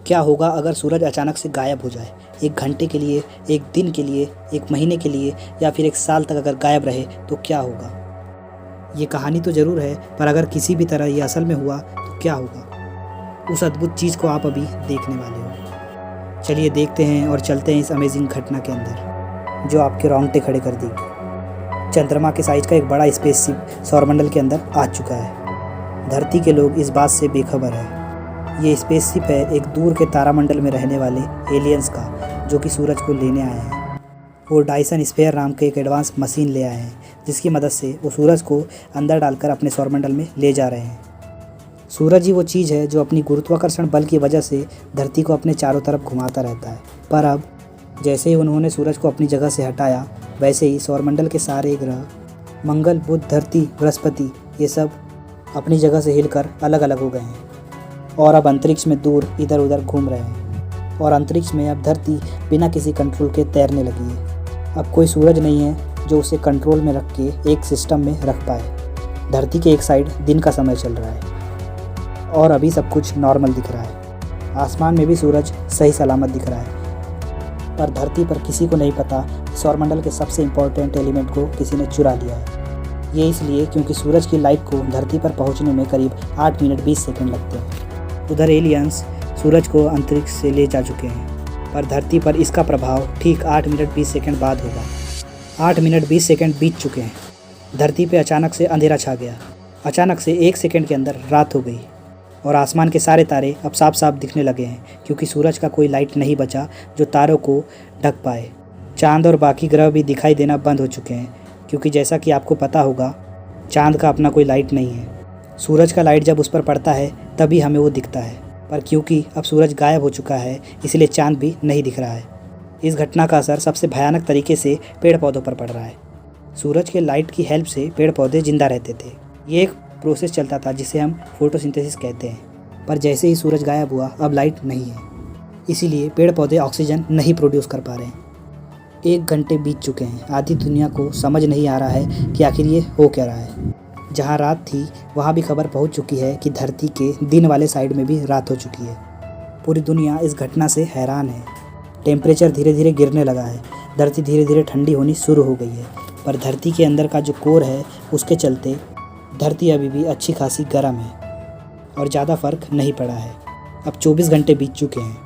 क्या होगा अगर सूरज अचानक से गायब हो जाए? 1 घंटे के लिए, 1 दिन के लिए, 1 महीने के लिए या फिर 1 साल तक अगर गायब रहे तो क्या होगा? ये कहानी तो ज़रूर है, पर अगर किसी भी तरह ये असल में हुआ तो क्या होगा? उस अद्भुत चीज़ को आप अभी देखने वाले हो। चलिए देखते हैं और चलते हैं इस अमेजिंग घटना के अंदर, जो आपके रोंगटे खड़े कर देगी। चंद्रमा के साइज का एक बड़ा स्पेसशिप सौरमंडल के अंदर आ चुका है। धरती के लोग इस बात से बेखबर है। ये स्पेसशिप है एक दूर के तारामंडल में रहने वाले एलियंस का, जो कि सूरज को लेने आए हैं। वो डायसन स्फीयर नाम के एक एडवांस मशीन ले आए हैं, जिसकी मदद से वो सूरज को अंदर डालकर अपने सौरमंडल में ले जा रहे हैं। सूरज ही वो चीज़ है जो अपनी गुरुत्वाकर्षण बल की वजह से धरती को अपने चारों तरफ घुमाता रहता है। पर अब जैसे ही उन्होंने सूरज को अपनी जगह से हटाया, वैसे ही सौरमंडल के सारे ग्रह मंगल, बुध, धरती, बृहस्पति, ये सब अपनी जगह से हिलकर अलग अलग हो गए हैं और अब अंतरिक्ष में दूर इधर उधर घूम रहे हैं। और अंतरिक्ष में अब धरती बिना किसी कंट्रोल के तैरने लगी है। अब कोई सूरज नहीं है जो उसे कंट्रोल में रख के एक सिस्टम में रख पाए। धरती के एक साइड दिन का समय चल रहा है और अभी सब कुछ नॉर्मल दिख रहा है। आसमान में भी सूरज सही सलामत दिख रहा है। पर धरती पर किसी को नहीं पता कि सौरमंडल के सबसे इम्पोर्टेंट एलिमेंट को किसी ने चुरा लिया है। ये इसलिए क्योंकि सूरज की लाइट को धरती पर पहुंचने में करीब 8 मिनट 20 सेकंड लगते हैं। उधर एलियंस सूरज को अंतरिक्ष से ले जा चुके हैं, पर धरती पर इसका प्रभाव ठीक 8 मिनट 20 सेकंड बाद होगा। 8 मिनट 20 सेकंड बीत चुके हैं। धरती पे अचानक से अंधेरा छा गया। अचानक से 1 सेकंड के अंदर रात हो गई और आसमान के सारे तारे अब साफ साफ दिखने लगे हैं, क्योंकि सूरज का कोई लाइट नहीं बचा जो तारों को ढक पाए। चांद और बाकी ग्रह भी दिखाई देना बंद हो चुके हैं, क्योंकि जैसा कि आपको पता होगा, चांद का अपना कोई लाइट नहीं है। सूरज का लाइट जब उस पर पड़ता है तभी हमें वो दिखता है, पर क्योंकि अब सूरज गायब हो चुका है, इसलिए चांद भी नहीं दिख रहा है। इस घटना का असर सबसे भयानक तरीके से पेड़ पौधों पर पड़ रहा है। सूरज के लाइट की हेल्प से पेड़ पौधे जिंदा रहते थे। ये एक प्रोसेस चलता था जिसे हम फोटोसिंथेसिस कहते हैं। पर जैसे ही सूरज गायब हुआ, अब लाइट नहीं है, इसीलिए पेड़ पौधे ऑक्सीजन नहीं प्रोड्यूस कर पा रहे हैं। 1 घंटे बीत चुके हैं। आधी दुनिया को समझ नहीं आ रहा है कि आखिर ये हो क्या रहा है। जहाँ रात थी वहाँ भी खबर पहुँच चुकी है कि धरती के दिन वाले साइड में भी रात हो चुकी है। पूरी दुनिया इस घटना से हैरान है। टेम्परेचर धीरे धीरे गिरने लगा है। धरती धीरे धीरे ठंडी होनी शुरू हो गई है, पर धरती के अंदर का जो कोर है उसके चलते धरती अभी भी अच्छी खासी गर्म है और ज़्यादा फर्क नहीं पड़ा है। अब 24 घंटे बीत चुके हैं।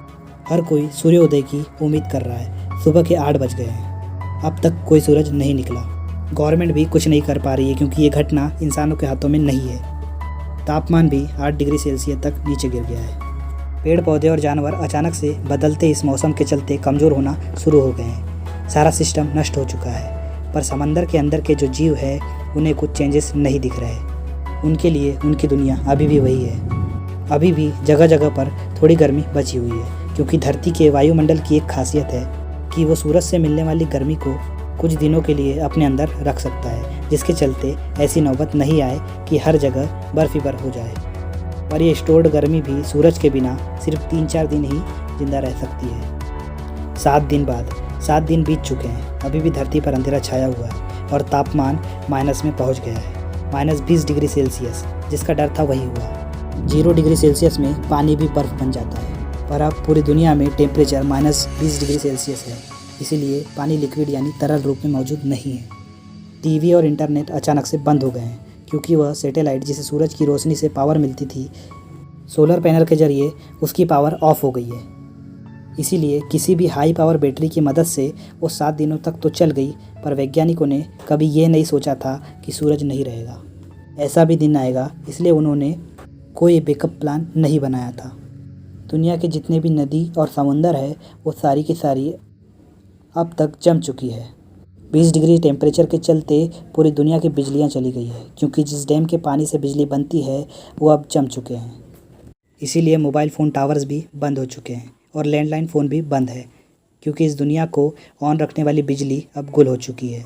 हर कोई सूर्योदय की उम्मीद कर रहा है। सुबह के 8 बज गए हैं। अब तक कोई सूरज नहीं निकला। गवर्नमेंट भी कुछ नहीं कर पा रही है, क्योंकि ये घटना इंसानों के हाथों में नहीं है। तापमान भी 8 डिग्री सेल्सियस तक नीचे गिर गया है। पेड़ पौधे और जानवर अचानक से बदलते इस मौसम के चलते कमज़ोर होना शुरू हो गए हैं। सारा सिस्टम नष्ट हो चुका है, पर समंदर के अंदर के जो जीव है उन्हें कुछ चेंजेस नहीं दिख रहे। उनके लिए उनकी दुनिया अभी भी वही है। अभी भी जगह जगह पर थोड़ी गर्मी बची हुई है, क्योंकि धरती के वायुमंडल की एक खासियत है कि वो सूरज से मिलने वाली गर्मी को कुछ दिनों के लिए अपने अंदर रख सकता है, जिसके चलते ऐसी नौबत नहीं आए कि हर जगह बर्फ ही बर्फ हो जाए। पर ये स्टोर्ड गर्मी भी सूरज के बिना सिर्फ 3-4 दिन ही जिंदा रह सकती है। 7 दिन बीत चुके हैं। अभी भी धरती पर अंधेरा छाया हुआ है और तापमान माइनस में पहुंच गया है, -20 डिग्री सेल्सियस। जिसका डर था वही हुआ। 0 डिग्री सेल्सियस में पानी भी बर्फ़ बन जाता है, पर अब पूरी दुनिया में टेम्परेचर -20 डिग्री सेल्सियस है, इसीलिए पानी लिक्विड यानी तरल रूप में मौजूद नहीं है। टीवी और इंटरनेट अचानक से बंद हो गए हैं, क्योंकि वह सैटेलाइट जिसे सूरज की रोशनी से पावर मिलती थी, सोलर पैनल के जरिए उसकी पावर ऑफ हो गई है। इसीलिए किसी भी हाई पावर बैटरी की मदद से वो 7 दिनों तक तो चल गई, पर वैज्ञानिकों ने कभी ये नहीं सोचा था कि सूरज नहीं रहेगा। ऐसा भी दिन आएगा, इसलिए उन्होंने कोई बैकअप प्लान नहीं बनाया था। दुनिया के जितने भी नदी और समुंदर है वो सारी की सारी अब तक जम चुकी है। 20 डिग्री टेम्परेचर के चलते पूरी दुनिया की बिजलियां चली गई है, क्योंकि जिस डैम के पानी से बिजली बनती है वो अब जम चुके हैं। इसीलिए मोबाइल फ़ोन टावर्स भी बंद हो चुके हैं और लैंडलाइन फ़ोन भी बंद है, क्योंकि इस दुनिया को ऑन रखने वाली बिजली अब गुल हो चुकी है।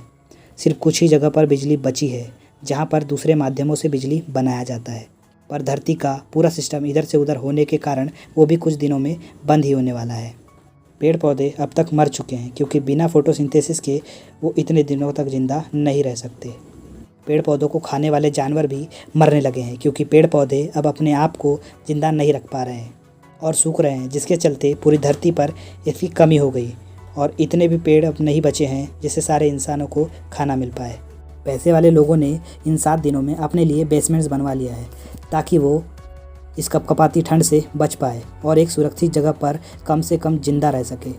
सिर्फ कुछ ही जगह पर बिजली बची है, जहाँ पर दूसरे माध्यमों से बिजली बनाया जाता है। पर धरती का पूरा सिस्टम इधर से उधर होने के कारण वो भी कुछ दिनों में बंद ही होने वाला है। पेड़ पौधे अब तक मर चुके हैं, क्योंकि बिना फोटोसिंथेसिस के वो इतने दिनों तक ज़िंदा नहीं रह सकते। पेड़ पौधों को खाने वाले जानवर भी मरने लगे हैं, क्योंकि पेड़ पौधे अब अपने आप को ज़िंदा नहीं रख पा रहे हैं। और सूख रहे हैं, जिसके चलते पूरी धरती पर इसकी कमी हो गई और इतने भी पेड़ अब नहीं बचे हैं जिससे सारे इंसानों को खाना मिल पाए। पैसे वाले लोगों ने इन 7 दिनों में अपने लिए बेसमेंट्स बनवा लिया है ताकि वो इस कपकपाती ठंड से बच पाए और एक सुरक्षित जगह पर कम से कम जिंदा रह सके।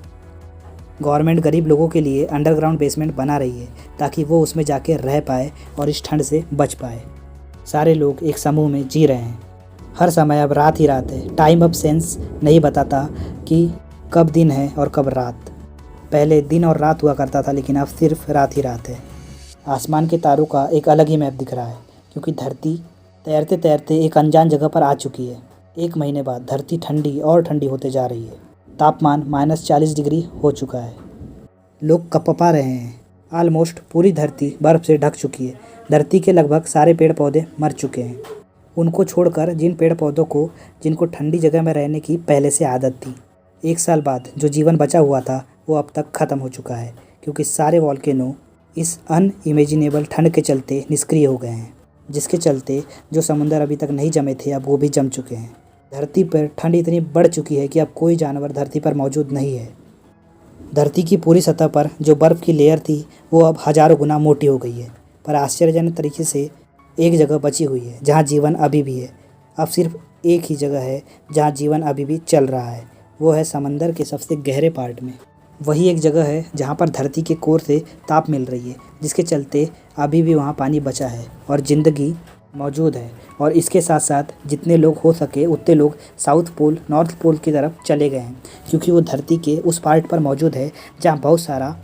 गवर्नमेंट गरीब लोगों के लिए अंडरग्राउंड बेसमेंट बना रही है ताकि वो उसमें जाके रह पाए और इस ठंड से बच पाए। सारे लोग एक समूह में जी रहे हैं। हर समय अब रात ही रात है। टाइम अब सेंस नहीं बताता कि कब दिन है और कब रात। पहले दिन और रात हुआ करता था, लेकिन अब सिर्फ रात ही रात है। आसमान के तारों का एक अलग ही मैप दिख रहा है, क्योंकि धरती तैरते तैरते एक अनजान जगह पर आ चुकी है। 1 महीने बाद धरती ठंडी और ठंडी होते जा रही है। तापमान -40 डिग्री हो चुका है। लोग कँपा रहे हैं। ऑलमोस्ट पूरी धरती बर्फ़ से ढक चुकी है। धरती के लगभग सारे पेड़ पौधे मर चुके हैं, उनको छोड़कर जिन पेड़ पौधों को जिनको ठंडी जगह में रहने की पहले से आदत थी। 1 साल बाद जो जीवन बचा हुआ था वो अब तक ख़त्म हो चुका है, क्योंकि सारे वॉल्केनो इस अनइमेजिनेबल ठंड के चलते निष्क्रिय हो गए हैं, जिसके चलते जो समुंदर अभी तक नहीं जमे थे अब वो भी जम चुके हैं। धरती पर ठंड इतनी बढ़ चुकी है कि अब कोई जानवर धरती पर मौजूद नहीं है। धरती की पूरी सतह पर जो बर्फ़ की लेयर थी वो अब हज़ारों गुना मोटी हो गई है, पर आश्चर्यजनक तरीके से एक जगह बची हुई है जहाँ जीवन अभी भी है। अब सिर्फ एक ही जगह है जहाँ जीवन अभी भी चल रहा है, वो है समंदर के सबसे गहरे पार्ट में। वही एक जगह है जहाँ पर धरती के कोर से ताप मिल रही है, जिसके चलते अभी भी वहाँ पानी बचा है और ज़िंदगी मौजूद है। और इसके साथ साथ जितने लोग हो सके उतने लोग साउथ पोल, नॉर्थ पोल की तरफ चले गए हैं, क्योंकि वो धरती के उस पार्ट पर मौजूद है जहाँ बहुत सारा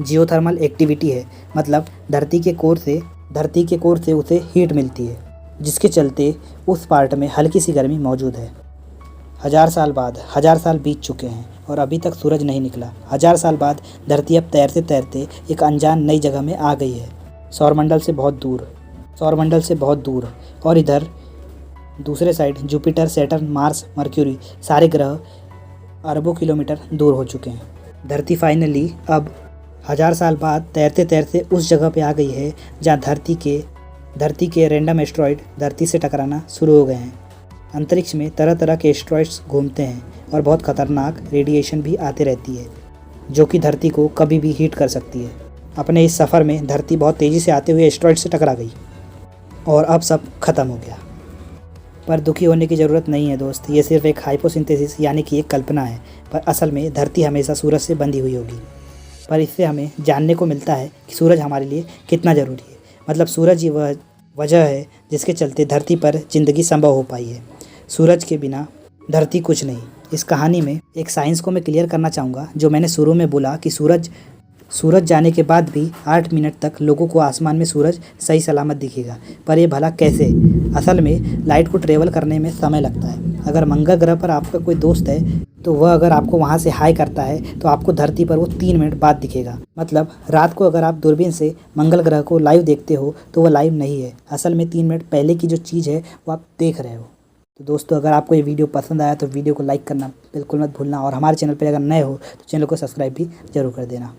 जियोथर्मल एक्टिविटी है। मतलब धरती के कोर से उसे हीट मिलती है, जिसके चलते उस पार्ट में हल्की सी गर्मी मौजूद है। 1000 साल बाद 1000 साल बीत चुके हैं और अभी तक सूरज नहीं निकला। 1000 साल बाद धरती अब तैरते तैरते एक अनजान नई जगह में आ गई है, सौरमंडल से बहुत दूर। और इधर दूसरे side Jupiter, Saturn, Mars, mercury सारे ग्रह अरबों किलोमीटर दूर हो चुके हैं। धरती फाइनली अब 1000 साल बाद तैरते तैरते उस जगह पे आ गई है जहाँ धरती के रैंडम एस्ट्रॉयड धरती से टकराना शुरू हो गए हैं। अंतरिक्ष में तरह तरह के एस्ट्रॉयड्स घूमते हैं और बहुत खतरनाक रेडिएशन भी आते रहती है, जो कि धरती को कभी भी हीट कर सकती है। अपने इस सफ़र में धरती बहुत तेज़ी से आते हुए एस्ट्रॉयड से टकरा गई और अब सब खत्म हो गया। पर दुखी होने की ज़रूरत नहीं है दोस्त, ये सिर्फ एक हाइपोसिंथेसिस यानी कि एक कल्पना है। पर असल में धरती हमेशा सूरज से बंधी हुई होगी। पर इससे हमें जानने को मिलता है कि सूरज हमारे लिए कितना ज़रूरी है। मतलब सूरज ही वह वजह है जिसके चलते धरती पर ज़िंदगी संभव हो पाई है। सूरज के बिना धरती कुछ नहीं। इस कहानी में एक साइंस को मैं क्लियर करना चाहूँगा, जो मैंने शुरू में बोला कि सूरज जाने के बाद भी 8 मिनट तक लोगों को आसमान में सूरज सही सलामत दिखेगा। पर ये भला कैसे? असल में लाइट को ट्रेवल करने में समय लगता है। अगर मंगल ग्रह पर आपका कोई दोस्त है तो वह अगर आपको वहाँ से हाई करता है तो आपको धरती पर वो 3 मिनट बाद दिखेगा। मतलब रात को अगर आप दूरबीन से मंगल ग्रह को लाइव देखते हो तो वह लाइव नहीं है, असल में 3 मिनट पहले की जो चीज़ है वो आप देख रहे हो। तो दोस्तों, अगर आपको ये वीडियो पसंद आया तो वीडियो को लाइक करना बिल्कुल मत भूलना, और हमारे चैनल पर अगर नए हो तो चैनल को सब्सक्राइब भी ज़रूर कर देना।